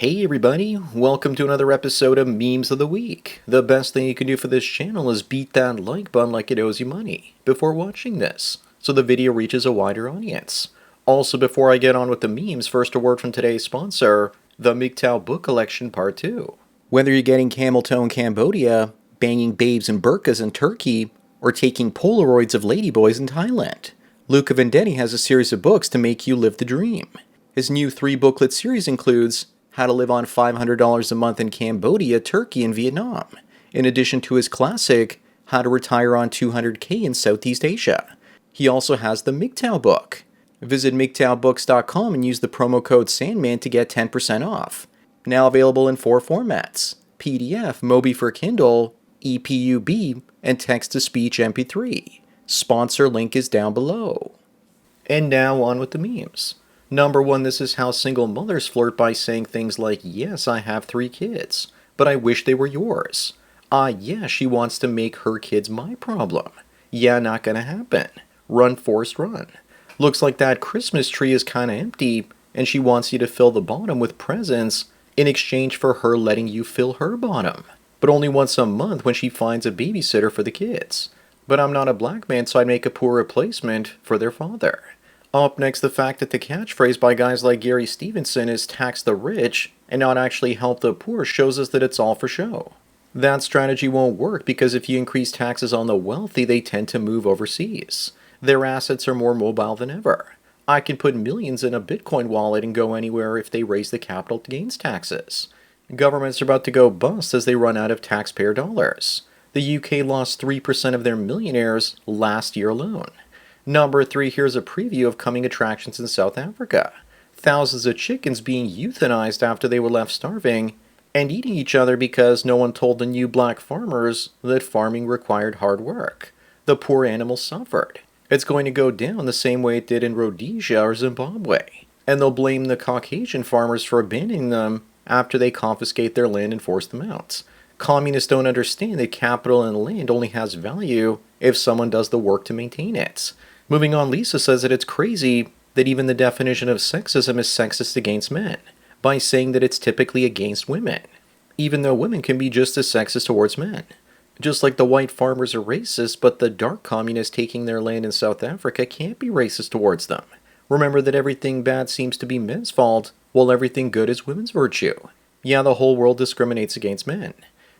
Hey everybody, welcome to another episode of Memes of the Week. The best thing you can do for this channel is beat that like button like it owes you money before watching this, so the video reaches a wider audience. Also, before I get on with the memes, first a word from today's sponsor, the MGTOW book collection part 2. Whether you're getting camel toe in Cambodia, banging babes in burqas in Turkey, or taking Polaroids of ladyboys in Thailand, Luca Vendetti has a series of books to make you live the dream. His new 3-booklet series includes How to Live on $500 a Month in Cambodia, Turkey, and Vietnam, in addition to his classic, How to Retire on $200K in Southeast Asia. He also has the MGTOW book. Visit MGTOWbooks.com and use the promo code Sandman to get 10% off. Now available in 4 formats, PDF, Mobi for Kindle, EPUB, and text-to-speech MP3. Sponsor link is down below. And now on with the memes. Number 1, this is how single mothers flirt by saying things like, yes, I have 3 kids, but I wish they were yours. Yeah, she wants to make her kids my problem. Yeah, not gonna happen. Run, Forrest, run. Looks like that Christmas tree is kinda empty, and she wants you to fill the bottom with presents in exchange for her letting you fill her bottom. But only once a month when she finds a babysitter for the kids. But I'm not a black man, so I'd make a poor replacement for their father. Up next, the fact that the catchphrase by guys like Gary Stevenson is tax the rich and not actually help the poor shows us that it's all for show. That strategy won't work because if you increase taxes on the wealthy, they tend to move overseas. Their assets are more mobile than ever. I can put millions in a Bitcoin wallet and go anywhere if they raise the capital gains taxes. Governments are about to go bust as they run out of taxpayer dollars. The UK lost 3% of their millionaires last year alone. Number 3, here's a preview of coming attractions in South Africa. Thousands of chickens being euthanized after they were left starving, and eating each other because no one told the new black farmers that farming required hard work. The poor animals suffered. It's going to go down the same way it did in Rhodesia or Zimbabwe, and they'll blame the Caucasian farmers for abandoning them after they confiscate their land and force them out. Communists don't understand that capital and land only has value if someone does the work to maintain it. Moving on, Lisa says that it's crazy that even the definition of sexism is sexist against men, by saying that it's typically against women, even though women can be just as sexist towards men. Just like the white farmers are racist, but the dark communists taking their land in South Africa can't be racist towards them. Remember that everything bad seems to be men's fault, while everything good is women's virtue. Yeah, the whole world discriminates against men.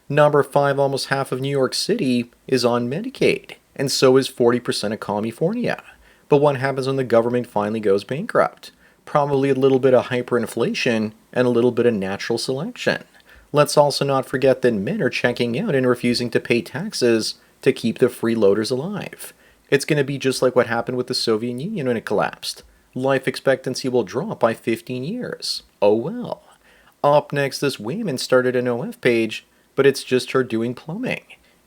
Number 5, almost half of New York City is on Medicaid, and so is 40% of California. But what happens when the government finally goes bankrupt? Probably a little bit of hyperinflation and a little bit of natural selection. Let's also not forget that men are checking out and refusing to pay taxes to keep the freeloaders alive. It's going to be just like what happened with the Soviet Union when it collapsed. Life expectancy will drop by 15 years. Oh well. Up next, this woman started an OF page, but it's just her doing plumbing.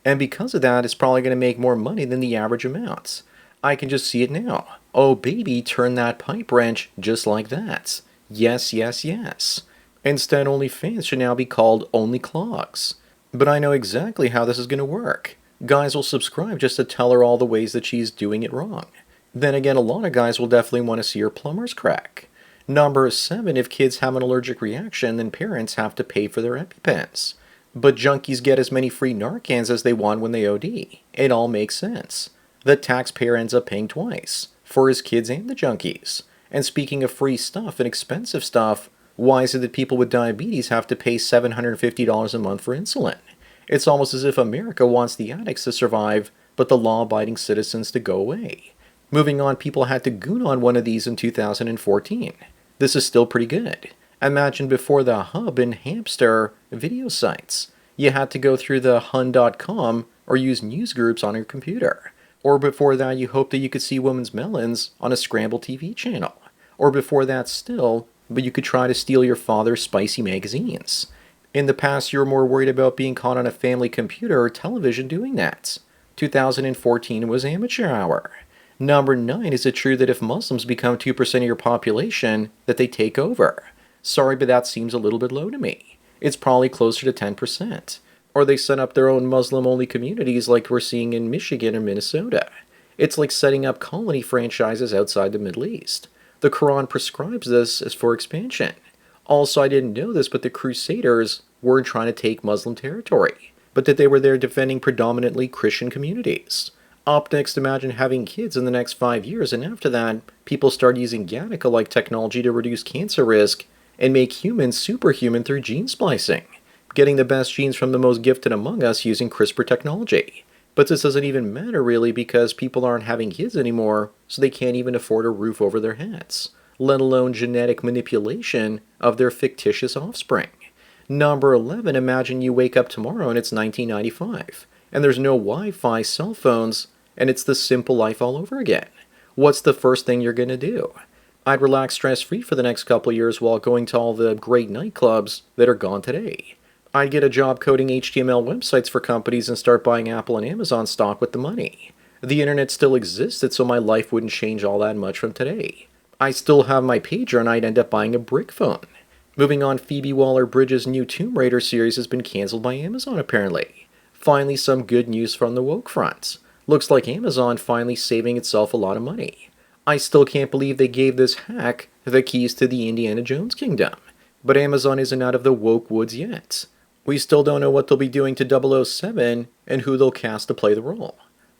And because of that, it's probably going to make more money than the average amounts. I can just see it now. Oh baby, turn that pipe wrench just like that. Yes, yes, yes. Instead, OnlyFans should now be called Only Clogs. But I know exactly how this is going to work. Guys will subscribe just to tell her all the ways that she's doing it wrong. Then again, a lot of guys will definitely want to see her plumber's crack. Number 7, if kids have an allergic reaction, then parents have to pay for their EpiPens. But junkies get as many free Narcans as they want when they OD. It all makes sense. The taxpayer ends up paying twice, for his kids and the junkies. And speaking of free stuff and expensive stuff, why is it that people with diabetes have to pay $750 a month for insulin? It's almost as if America wants the addicts to survive, but the law-abiding citizens to go away. Moving on, people had to goon on one of these in 2014. This is still pretty good. Imagine before the Hub and Hamster video sites. You had to go through the hun.com or use news groups on your computer. Or before that, you hoped that you could see women's melons on a Scramble TV channel. Or before that still, but you could try to steal your father's spicy magazines. In the past, you were more worried about being caught on a family computer or television doing that. 2014 was amateur hour. Number 9, is it true that if Muslims become 2% of your population, that they take over? Sorry, but that seems a little bit low to me. It's probably closer to 10%. Or they set up their own Muslim-only communities like we're seeing in Michigan or Minnesota. It's like setting up colony franchises outside the Middle East. The Quran prescribes this as for expansion. Also, I didn't know this, but the Crusaders weren't trying to take Muslim territory, but that they were there defending predominantly Christian communities. Up next, imagine having kids in the next 5 years, and after that, people start using Gattaca-like technology to reduce cancer risk and make humans superhuman through gene splicing, getting the best genes from the most gifted among us using CRISPR technology. But this doesn't even matter really because people aren't having kids anymore, so they can't even afford a roof over their heads, let alone genetic manipulation of their fictitious offspring. Number 11, imagine you wake up tomorrow and it's 1995, and there's no Wi-Fi, cell phones, and it's the simple life all over again. What's the first thing you're going to do? I'd relax stress-free for the next couple years while going to all the great nightclubs that are gone today. I'd get a job coding HTML websites for companies and start buying Apple and Amazon stock with the money. The internet still existed, so my life wouldn't change all that much from today. I still have my pager and I'd end up buying a brick phone. Moving on, Phoebe Waller-Bridge's new Tomb Raider series has been cancelled by Amazon apparently. Finally, some good news from the woke front. Looks like Amazon finally saving itself a lot of money. I still can't believe they gave this hack the keys to the Indiana Jones kingdom. But Amazon isn't out of the woke woods yet. We still don't know what they'll be doing to 007 and who they'll cast to play the role.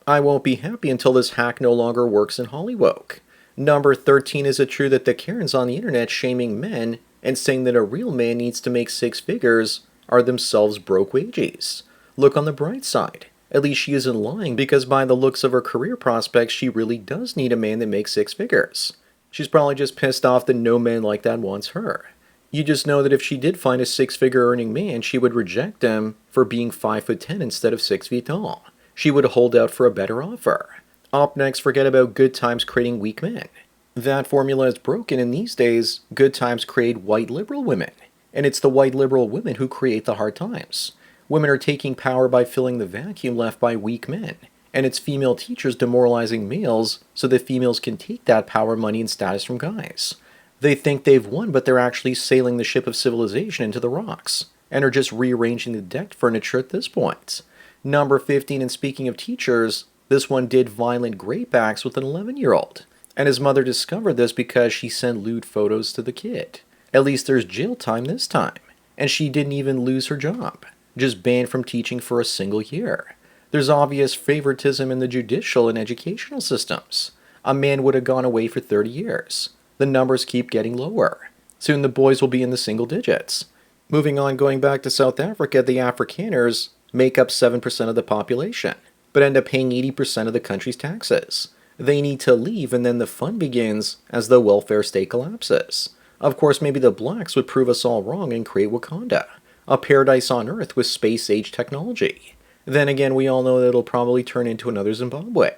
I won't be happy until this hack no longer works in Hollywood. Number 13, is it true that the Karens on the internet shaming men and saying that a real man needs to make six figures are themselves broke wages? Look on the bright side. At least she isn't lying because by the looks of her career prospects, she really does need a man that makes six figures. She's probably just pissed off that no man like that wants her. You just know that if she did find a six-figure earning man, she would reject him for being 5'10" instead of 6 feet tall. She would hold out for a better offer. Up next, forget about good times creating weak men. That formula is broken, and these days, good times create white liberal women. And it's the white liberal women who create the hard times. Women are taking power by filling the vacuum left by weak men. And it's female teachers demoralizing males so that females can take that power, money, and status from guys. They think they've won, but they're actually sailing the ship of civilization into the rocks, and are just rearranging the deck furniture at this point. Number 15, and speaking of teachers, this one did violent grape acts with an 11-year-old. And his mother discovered this because she sent lewd photos to the kid. At least there's jail time this time. And she didn't even lose her job, just banned from teaching for a single year. There's obvious favoritism in the judicial and educational systems. A man would have gone away for 30 years. The numbers keep getting lower. Soon the boys will be in the single digits. Moving on, going back to South Africa, the Afrikaners make up 7% of the population, but end up paying 80% of the country's taxes. They need to leave, and then the fun begins as the welfare state collapses. Of course, maybe the blacks would prove us all wrong and create Wakanda, a paradise on Earth with space-age technology. Then again, we all know that it'll probably turn into another Zimbabwe.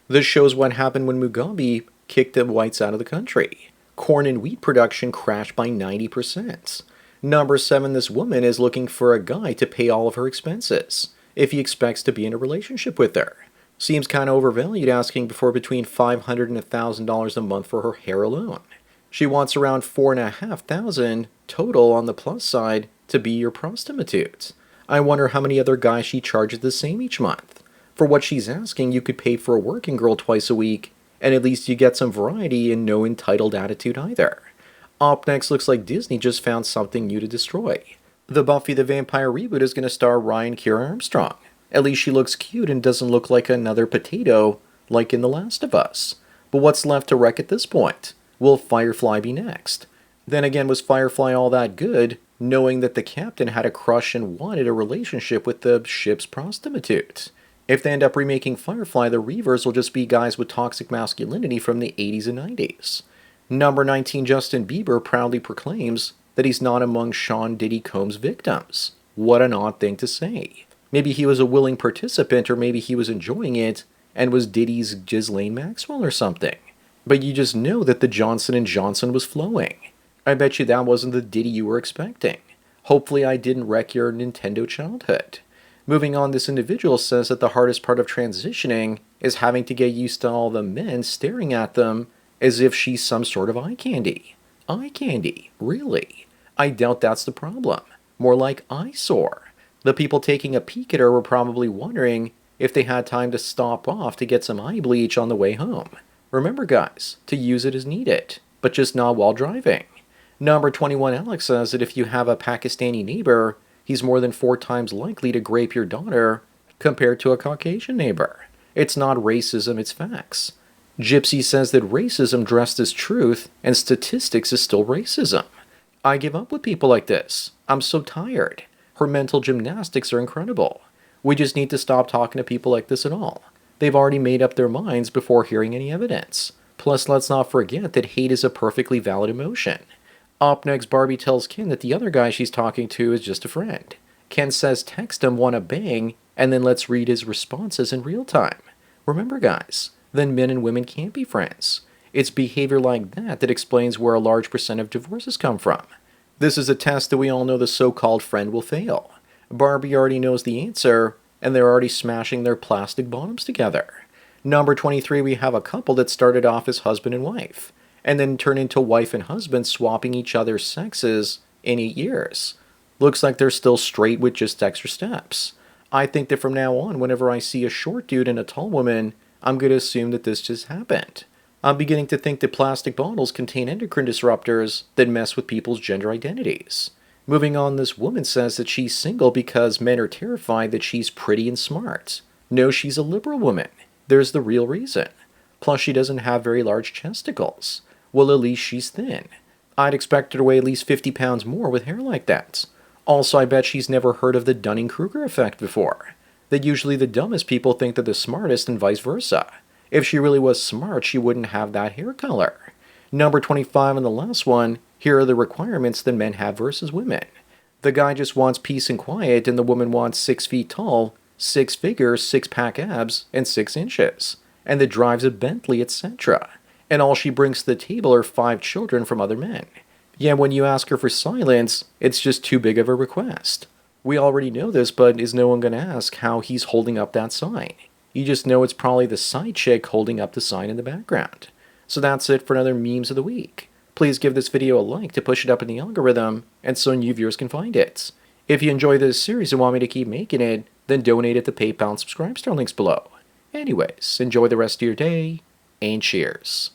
This shows what happened when Mugabe kicked the whites out of the country. Corn and wheat production crashed by 90%. Number 7, this woman is looking for a guy to pay all of her expenses, if he expects to be in a relationship with her. Seems kind of overvalued asking for between $500 and $1,000 a month for her hair alone. She wants around $4,500 total on the plus side to be your prostitute. I wonder how many other guys she charges the same each month. For what she's asking, you could pay for a working girl twice a week, and at least you get some variety and no entitled attitude either. Up next, looks like Disney just found something new to destroy. The Buffy the Vampire reboot is going to star Ryan Kiera Armstrong. At least she looks cute and doesn't look like another potato like in The Last of Us. But what's left to wreck at this point? Will Firefly be next? Then again, was Firefly all that good, knowing that the captain had a crush and wanted a relationship with the ship's prostitute? If they end up remaking Firefly, the Reavers will just be guys with toxic masculinity from the 80s and 90s. Number 19, Justin Bieber proudly proclaims that he's not among Sean Diddy Combs' victims. What an odd thing to say. Maybe he was a willing participant, or maybe he was enjoying it and was Diddy's Ghislaine Maxwell or something. But you just know that the Johnson & Johnson was flowing. I bet you that wasn't the Diddy you were expecting. Hopefully I didn't wreck your Nintendo childhood. Moving on, this individual says that the hardest part of transitioning is having to get used to all the men staring at them as if she's some sort of eye candy. Eye candy? Really? I doubt that's the problem. More like eyesore. The people taking a peek at her were probably wondering if they had time to stop off to get some eye bleach on the way home. Remember guys, to use it as needed, but just not while driving. Number 21 Alex says that if you have a Pakistani neighbor, he's more than 4 times likely to grape your daughter compared to a Caucasian neighbor. It's not racism, it's facts. Gypsy says that racism dressed as truth and statistics is still racism. I give up with people like this. I'm so tired. Her mental gymnastics are incredible. We just need to stop talking to people like this at all. They've already made up their minds before hearing any evidence. Plus, let's not forget that hate is a perfectly valid emotion. Up next, Barbie tells Ken that the other guy she's talking to is just a friend. Ken says text him wanna bang, and then let's read his responses in real time. Remember guys, then men and women can't be friends. It's behavior like that that explains where a large percent of divorces come from. This is a test that we all know the so-called friend will fail. Barbie already knows the answer, and they're already smashing their plastic bottoms together. Number 23, we have a couple that started off as husband and wife, and then turned into wife and husband swapping each other's sexes in 8 years. Looks like they're still straight with just extra steps. I think that from now on, whenever I see a short dude and a tall woman, I'm going to assume that this just happened. I'm beginning to think that plastic bottles contain endocrine disruptors that mess with people's gender identities. Moving on, this woman says that she's single because men are terrified that she's pretty and smart. No, she's a liberal woman. There's the real reason. Plus, she doesn't have very large chesticles. Well, at least she's thin. I'd expect her to weigh at least 50 pounds more with hair like that. Also, I bet she's never heard of the Dunning-Kruger effect before. That usually the dumbest people think they're the smartest and vice versa. If she really was smart, she wouldn't have that hair color. Number 25 and the last one, here are the requirements that men have versus women. The guy just wants peace and quiet, and the woman wants 6 feet tall, 6 figures, 6-pack abs, and 6 inches. And that drives a Bentley, etc. And all she brings to the table are 5 children from other men. Yeah, when you ask her for silence, it's just too big of a request. We already know this, but is no one going to ask how he's holding up that sign? You just know it's probably the side chick holding up the sign in the background. So that's it for another Memes of the Week. Please give this video a like to push it up in the algorithm, and so new viewers can find it. If you enjoy this series and want me to keep making it, then donate at the PayPal and Subscribe Star links below. Anyways, enjoy the rest of your day, and cheers.